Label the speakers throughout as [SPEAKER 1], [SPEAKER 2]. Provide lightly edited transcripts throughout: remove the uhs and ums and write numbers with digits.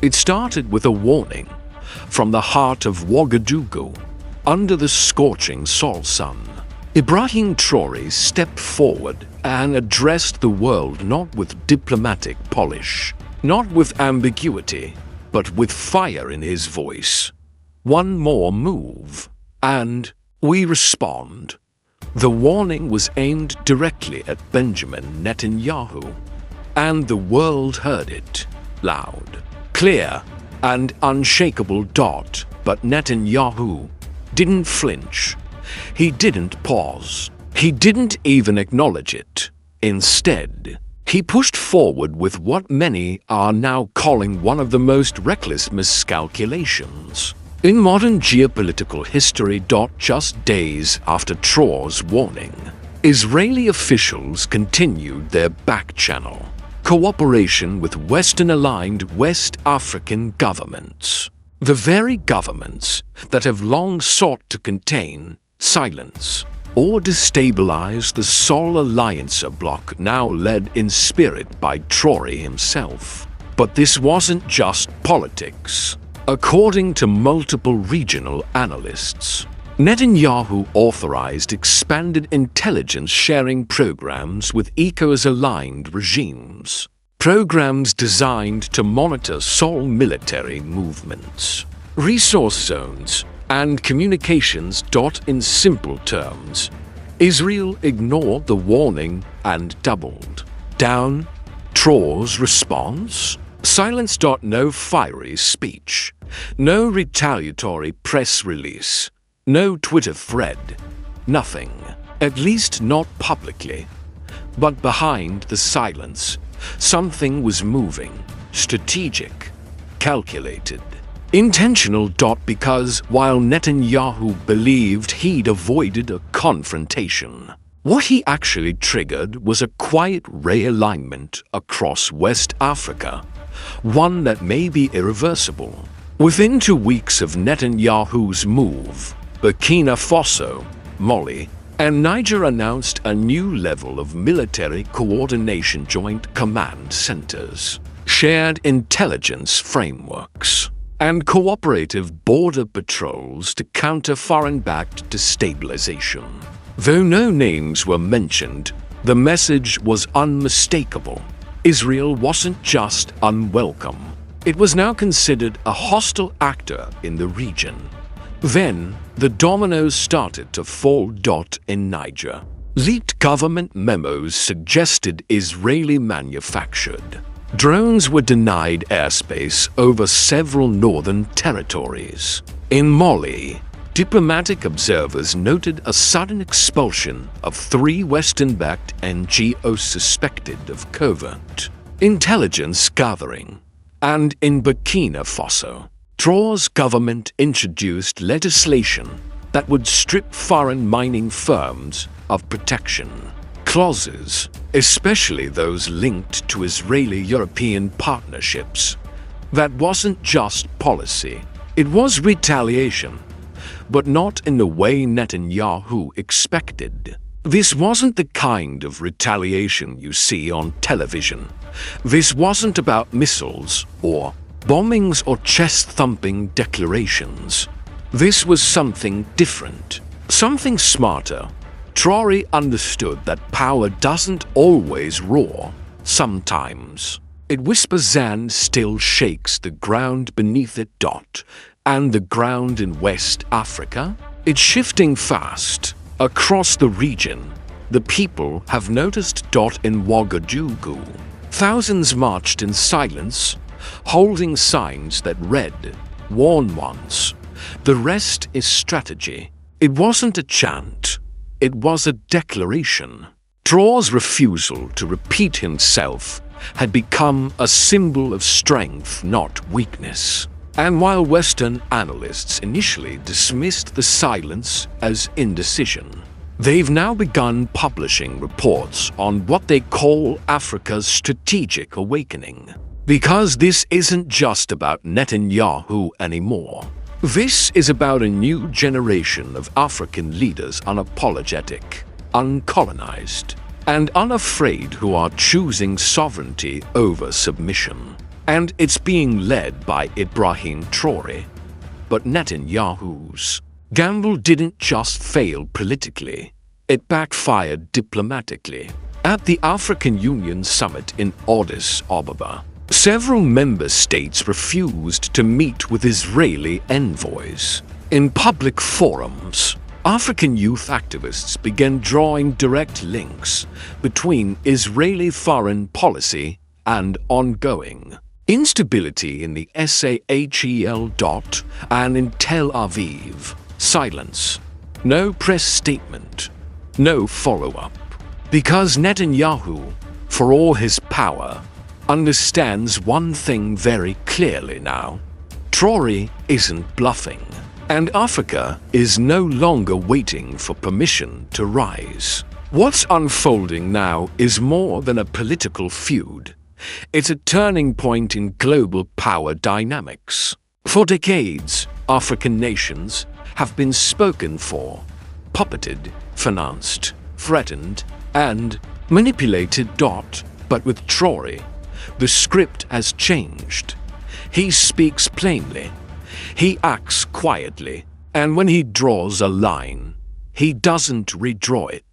[SPEAKER 1] It started with a warning from the heart of Ouagadougou, under the scorching sun. Ibrahim Traoré stepped forward and addressed the world not with diplomatic polish, not with ambiguity, but with fire in his voice. One more move, and we respond. The warning was aimed directly at Benjamin Netanyahu, and the world heard it, loud, clear, and unshakable. But Netanyahu didn't flinch. He didn't pause. He didn't even acknowledge it. Instead, he pushed forward with what many are now calling one of the most reckless miscalculations in modern geopolitical history. Just days after Traoré's warning, Israeli officials continued their back-channel cooperation with Western-aligned West African governments. The very governments that have long sought to contain, silence, or destabilize the Sahel alliance bloc, now led in spirit by Traoré himself. But this wasn't just politics. According to multiple regional analysts, Netanyahu authorized expanded intelligence sharing programs with ECOWAS-aligned regimes, programs designed to monitor Sahel military movements, resource zones, and communications. In simple terms, Israel ignored the warning and doubled down. Traoré's response? Silence. No fiery speech, no retaliatory press release, no Twitter thread, nothing, at least not publicly. But behind the silence, something was moving, strategic, calculated, intentional. Because while Netanyahu believed he'd avoided a confrontation, what he actually triggered was a quiet realignment across West Africa, one that may be irreversible. Within 2 weeks of Netanyahu's move, Burkina Faso, Mali, and Niger announced a new level of military coordination: joint command centers, shared intelligence frameworks, and cooperative border patrols to counter foreign-backed destabilization. Though no names were mentioned, the message was unmistakable. Israel wasn't just unwelcome. It was now considered a hostile actor in the region. Then, the dominoes started to fall. In Niger, leaked government memos suggested Israeli-manufactured drones were denied airspace over several northern territories. In Mali, diplomatic observers noted a sudden expulsion of 3 Western-backed NGOs suspected of covert intelligence gathering. And in Burkina Faso, Traoré's government introduced legislation that would strip foreign mining firms of protection clauses, especially those linked to Israeli-European partnerships. That wasn't just policy, it was retaliation, but not in the way Netanyahu expected. This wasn't the kind of retaliation you see on television. This wasn't about missiles or bombings or chest-thumping declarations. This was something different, something smarter. Traoré understood that power doesn't always roar. Sometimes it whispers and still shakes the ground beneath it. And the ground in West Africa? It's shifting fast. Across the region, the people have noticed. In Ouagadougou, thousands marched in silence, holding signs that read, "Warn once." The rest is strategy. It wasn't a chant. It was a declaration. Traoré's refusal to repeat himself had become a symbol of strength, not weakness. And while Western analysts initially dismissed the silence as indecision, they've now begun publishing reports on what they call Africa's strategic awakening. Because this isn't just about Netanyahu anymore. This is about a new generation of African leaders, unapologetic, uncolonized, and unafraid, who are choosing sovereignty over submission. and it's being led by Ibrahim Traoré. But Netanyahu's gamble didn't just fail politically, it backfired diplomatically. At the African Union summit in Addis Ababa, several member states refused to meet with Israeli envoys. In public forums, African youth activists began drawing direct links between Israeli foreign policy and ongoing instability in the Sahel and in Tel Aviv. Silence. No press statement. No follow-up. Because Netanyahu, for all his power, understands one thing very clearly now. Traoré isn't bluffing, and Africa is no longer waiting for permission to rise. What's unfolding now is more than a political feud. It's a turning point in global power dynamics. For decades, African nations have been spoken for, puppeted, financed, threatened, and manipulated. But with Traoré, the script has changed. He speaks plainly, he acts quietly, and when he draws a line, he doesn't redraw it.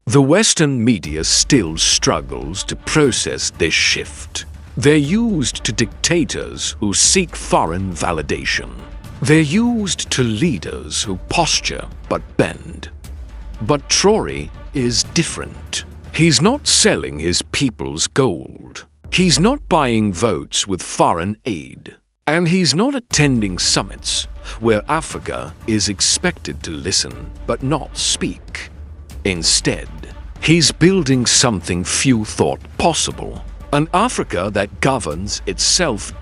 [SPEAKER 1] The Western media still struggles to process this shift. They're used to dictators who seek foreign validation. They're used to leaders who posture but bend. But Traoré is different. He's not selling his people's gold. He's not buying votes with foreign aid. And he's not attending summits where Africa is expected to listen but not speak. Instead, he's building something few thought possible. An Africa that governs itself.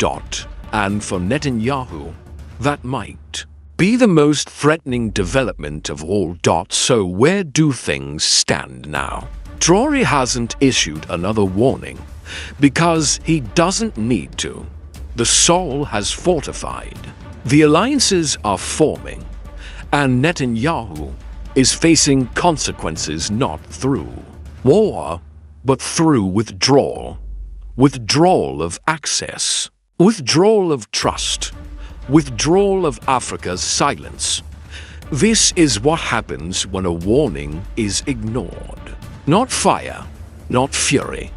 [SPEAKER 1] And for Netanyahu, that might be the most threatening development of all. So where do things stand now? Traoré hasn't issued another warning because he doesn't need to. The Sahel has fortified. The alliances are forming, and Netanyahu is facing consequences not through war, but through withdrawal. Withdrawal of access, withdrawal of trust, withdrawal of Africa's silence. This is what happens when a warning is ignored. Not fire, not fury,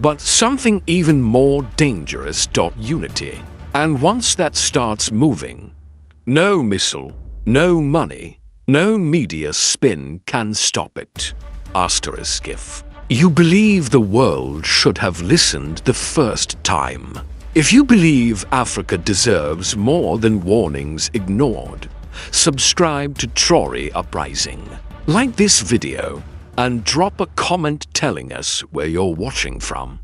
[SPEAKER 1] but something even more dangerous. Unity. And once that starts moving, no missile, no money, no media spin can stop it. If you believe the world should have listened the first time, if you believe Africa deserves more than warnings ignored, subscribe to Traoré Uprising. Like this video and drop a comment telling us where you're watching from.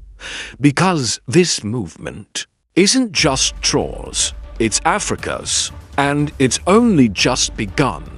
[SPEAKER 1] Because this movement isn't just Traoré's, it's Africa's, and it's only just begun.